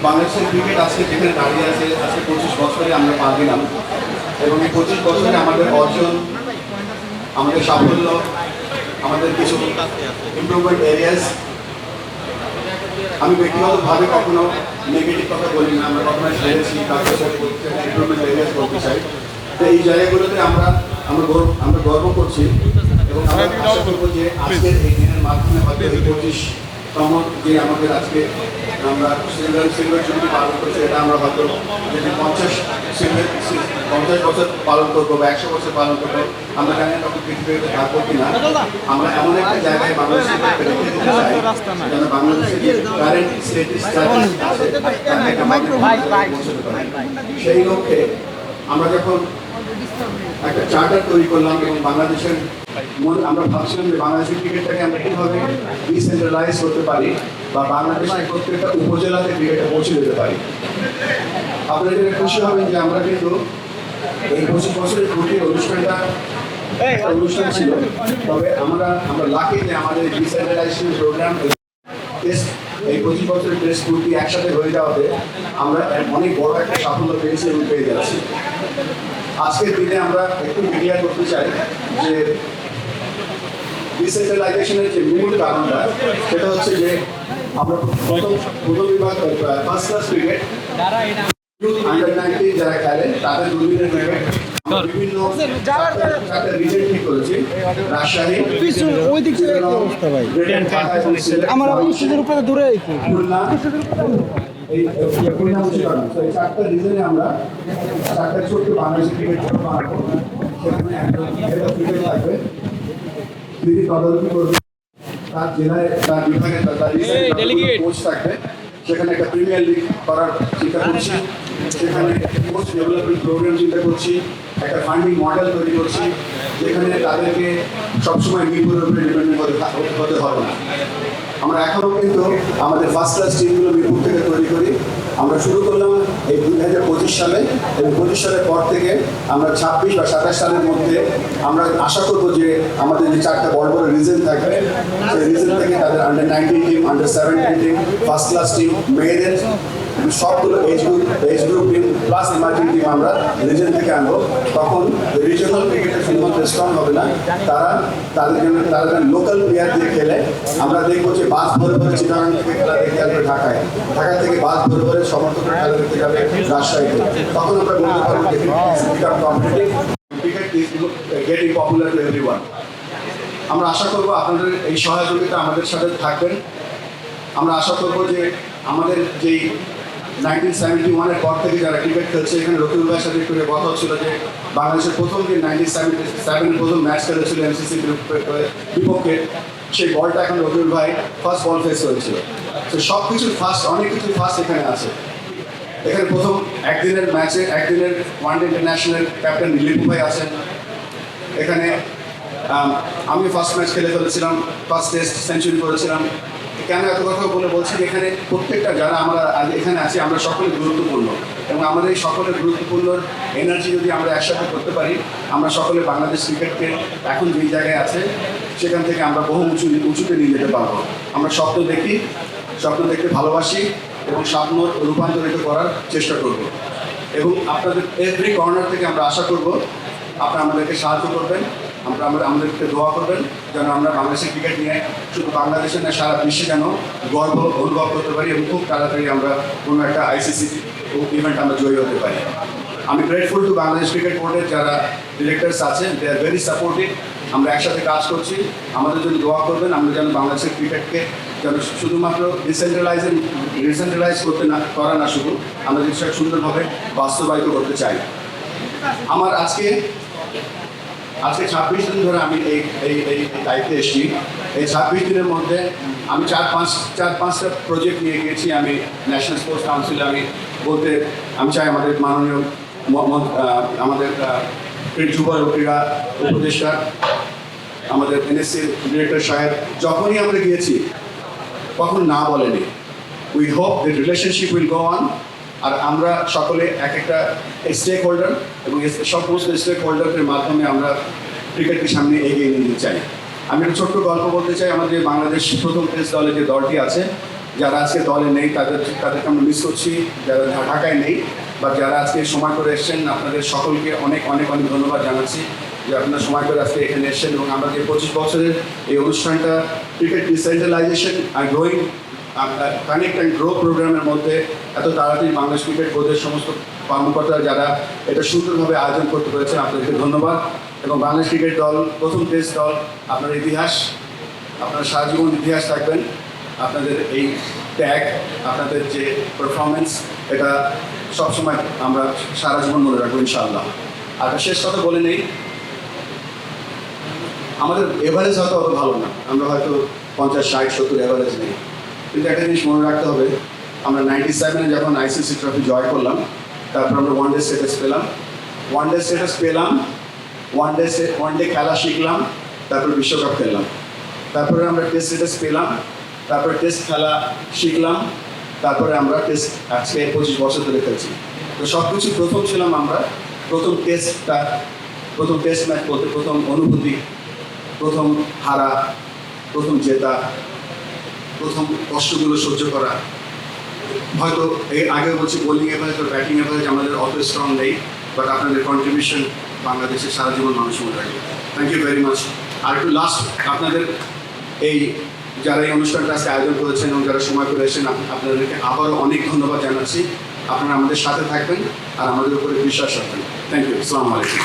বাংলাদেশের ক্রিকেট আজকে যেখানে দাঁড়িয়ে আছে আজকে 25 বছরে আমরা পা দিলাম এবং এই 25 বছরে আমাদের অর্জন, আমাদের সাফল্য, আমাদের কিছু ইমপ্রুভমেন্ট এরিয়াস, আমি ব্যক্তিগতভাবে কখনো নেগেটিভ কথা বলি না, আমরা কখনো হেরেছি বা ইমপ্রুভমেন্ট এরিয়াস বলতে চাই। তো এই জায়গাগুলোতে আমরা গর্ব করছি এবং আমরা আশা করবো যে আজকের এই দিনের মাধ্যমে হয়তো এই 25তম যে আমাদের আজকে আমরা সিলভার জুবিলি পালন করছি, এটা আমরা হয়তো যদি 50 বছর পালন করবো বা 100 বছর পালন করবো, আমরা জানি তখন পৃথিবীতে থাকবো কিনা। আমরা এমন একটা জায়গায় বাংলাদেশকে রেখে দিতে চাই যেন বাংলাদেশের যে কারেন্ট স্টেটাস সেই লক্ষ্যে আমরা যখন একটা চার্টার তৈরি করলাম এবং বাংলাদেশের আমরা ভাবছিলাম যে বাংলাদেশের ক্রিকেটটাকে আমরা কীভাবে ডিসেন্ট্রালাইজ করতে পারি বা বাংলাদেশের প্রত্যেকটা উপজেলাতে ক্রিকেটে পৌঁছে দিতে পারি। আপনারা জেনে খুশি হবেন যে আমরা কিন্তু এই 25 বছরের প্রতি অনুষ্ঠানটা অনুষ্ঠান ছিল, তবে আমরা লাকি যে আমাদের ডিসেন্ট্রালাইজেশন প্রোগ্রাম এই 25 বছরের টেস্ট প্রতি একসাথে হয়ে যাওয়াতে আমরা অনেক বড় একটা সাফল্য পেয়েছি এবং পেয়ে যাচ্ছি। আজকের দিনে আমরা একটু ক্লিয়ার করতে চাই যে ডিসেন্ট্রালাইজেশনের যে মূল কারণটা সেটা হচ্ছে যে আমরা প্রথম বিভাগ ফার্স্ট ক্লাস ক্রিকেট আন্ডার-19 যারা খেলে তাদের দুদিনের ক্রিকেট বিভিন্ন রিজন ঠিক করেছি। রাজশাহী আমার উপরে দূরে খুলনা, এই চারটা রিজনে আমরা চারটা ছোট্ট বাংলাদেশের ক্রিকেট বানাবো। সেখানে একজন ক্রিকেট থাকবে, তিনি তদারকি করবে, তার জেলায় তার বিভাগে তার কোচ থাকবে। সেখানে একটা প্রিমিয়ার লিগ করার চিন্তা করছি, সেখানে কোচ ডেভেলপমেন্ট প্রোগ্রাম চিন্তা করছি, একটা ফান্ডিং মডেল তৈরি করছি যেখানে তাদেরকে সবসময় মিরপুরের উপরে ডিপেন্ডেন্ট হতে হবে না। আমরা এখনও কিন্তু আমাদের ফার্স্ট ক্লাস টিমগুলো মিরপুর থেকে তৈরি করি। আমরা শুরু করলাম এই 2025 সালে এবং 25 সালের পর থেকে আমরা 26 বা 27 সালের মধ্যে আমরা আশা করবো যে আমাদের যে চারটা বড় বড় রিজন থাকবে সেই রিজন থেকে তাদের আন্ডার-19 টিম, আন্ডার-17 টিম, ফার্স্ট ক্লাস টিম, মেয়েদের সবগুলো age group team plus emerging team আমরা রিজন থেকে আনবো। তখন রিজনাল ক্রিকেটের শুধুমাত্র স্ট্রং হবে না, তারা লোকাল প্লেয়ার দিয়ে খেলে আমরা দেখবো যে বাস ধরে ধরে চিটাগাং থেকে খেলা দেখতে আসবে ঢাকায়, ঢাকা থেকে বাস ধরে ধরে সমর্থকরা খেলা দেখতে যাবে রাজশাহীতে। তখন আমরা বলতে পারবো যে cricket is getting popular to everyone. আমরা আশা করবো আপনাদের এই সহযোগিতা আমাদের সাথে থাকবেন। আমরা আশা করবো যে আমাদের যেই 1971-এর পর থেকে যারা ক্রিকেট খেলছে, এখানে রকিবুল ভাইয়ের সাথে একটু কথা হচ্ছিল যে বাংলাদেশের প্রথম দিন 1977 প্রথম ম্যাচ খেলেছিল এমসিসি বিপক্ষে, সেই বলটা এখন রকিবুল ভাই ফার্স্ট বল ফেস করেছিল। তো সব কিছুর ফার্স্ট, অনেক কিছু ফার্স্ট এখানে আছে। এখানে প্রথম একদিনের ম্যাচে, একদিনের ওয়ানডে ইন্টারন্যাশনাল ক্যাপ্টেন লিপু ভাই আছেন। এখানে আমি ফার্স্ট ম্যাচ খেলে ফেলেছিলাম, ফার্স্ট টেস্ট সেঞ্চুরি করেছিলাম। কেন এত কথা বলছি, এখানে প্রত্যেকটা যারা আমরা আজ এখানে আছি আমরা সকলে গুরুত্বপূর্ণ এবং আমাদের এই সকলের গুরুত্বপূর্ণ এনার্জি যদি আমরা একসাথে করতে পারি, আমরা সকলে বাংলাদেশ ক্রিকেটকে এখন যেই জায়গায় আছে সেখান থেকে আমরা বহু উঁচুতে নিয়ে যেতে পারবো। আমরা স্বপ্ন দেখতে ভালোবাসি এবং স্বপ্ন রূপান্তরিত করার চেষ্টা করব এবং আপনাদের এভরি কর্নার থেকে আমরা আশা করব আপনারা আমাদেরকে সাহায্য করবেন, আমাদেরকে দোয়া করবেন যেন আমরা বাংলাদেশের ক্রিকেট নিয়ে শুধু বাংলাদেশের না সারা বিশ্বে যেন গর্ব অনুভব করতে পারি এবং খুব তাড়াতাড়ি আমরা কোনো একটা আইসিসি ইভেন্ট আমরা জয়ী হতে পারি। আমি গ্রেটফুল টু বাংলাদেশ ক্রিকেট বোর্ডের যারা ডিরেক্টরস আছেন, দে আর ভেরি সাপোর্টিভ। আমরা একসাথে কাজ করছি, আমাদের জন্য দোয়া করবেন। আমরা যেন বাংলাদেশের ক্রিকেটকে যেন শুধুমাত্র ডিসেন্ট্রালাইজ করা না, শুধু আমরা জিনিসটা সুন্দরভাবে বাস্তবায়িত করতে চাই। আমার আজকে 26 দিন ধরে আমি এই দায়িত্বে এসেছি। এই 26 দিনের মধ্যে আমি চার পাঁচটা প্রজেক্ট নিয়ে গিয়েছি। আমি ন্যাশনাল স্পোর্টস কাউন্সিলে আমি চাই আমাদের মাননীয় আমাদের যুব ক্রীড়া উপদেষ্টা, আমাদের এনএসসির ডিরেক্টর সাহেব যখনই আমরা গিয়েছি কখন না বলেনি। We hope that relationship will go on. আর আমরা সকলে এক একটা স্টেক হোল্ডার এবং সমস্ত স্টেক হোল্ডারদের মাধ্যমে আমরা ক্রিকেটকে সামনে এগিয়ে নিয়ে যেতে চাই। আমি একটা ছোট্ট গল্প বলতে চাই। আমাদের বাংলাদেশ প্রথম টেস্ট দলে যে দলটি আছে যারা আজকে দলে নেই তাদেরকে আমরা মিস করছি, যারা ঢাকায় নেই বা যারা আজকে সময় করে এসেছেন আপনাদের সকলকে অনেক অনেক অনেক ধন্যবাদ জানাচ্ছি যে আপনারা সময় করে আজকে এখানে এসেছেন এবং আমরা যে 25 বছরের এই অনুষ্ঠানটা ক্রিকেট ডিসেন্ট্রালাইজেশন আর গ্রোয়িং কানেক্ট অ্যান্ড গ্রো প্রোগ্রামের মধ্যে এত তাড়াতাড়ি বাংলাদেশ ক্রিকেট বোর্ডের সমস্ত কর্মকর্তারা যারা এটা সুন্দরভাবে আয়োজন করতে পেরেছেন আপনাদেরকে ধন্যবাদ। এবং বাংলাদেশ ক্রিকেট দল প্রথম টেস্ট দল, আপনার ইতিহাস, আপনারা সারা জীবন ইতিহাস থাকবেন। আপনাদের এই ট্যাগ, আপনাদের যে পারফরমেন্স, এটা সবসময় আমরা সারা জীবন মনে রাখবো ইনশাআল্লাহ। আর একটা শেষ কথা বলে নেই, আমাদের এভারেজ হয়তো অত ভালো না, আমরা হয়তো 50, 60, 70 এভারেজ নেই, কিন্তু একটা জিনিস মনে রাখতে হবে, আমরা 97-এ যখন আইসিসি ট্রফি জয় করলাম, তারপর আমরা ওয়ান ডে স্ট্যাটাস পেলাম, ওয়ান ডে খেলা শিখলাম, তারপর বিশ্বকাপ খেললাম, তারপরে আমরা টেস্ট স্ট্যাটাস পেলাম, তারপরে টেস্ট খেলা শিখলাম, তারপরে আমরা টেস্ট আজকে 25 বছর ধরে খেলছি। তো সব কিছু প্রথম ছিলাম আমরা, প্রথম টেস্ট ম্যাচ বলতে প্রথম অনুভূতি, প্রথম হারা, প্রথম জেতা, প্রথম কষ্টগুলো সহ্য করা। হয়তো এর আগে বলছি বোলিং এভারেজ বা ব্যাটিং এভারেজ আমাদের অত স্ট্রং নেই, বাট আপনাদের কন্ট্রিবিউশন বাংলাদেশের সারা জীবন মানুষ মনে রাখবে। Thank you very much. আর একটু লাস্ট, আপনাদের এই যারা এই অনুষ্ঠানটা আজকে আয়োজন করেছেন এবং যারা সময় করে এসেছেন আপনাদেরকে আবারও অনেক ধন্যবাদ জানাচ্ছি। আপনারা আমাদের সাথে থাকবেন আর আমাদের উপরে বিশ্বাস রাখবেন। Thank you. আসসালামু আলাইকুম।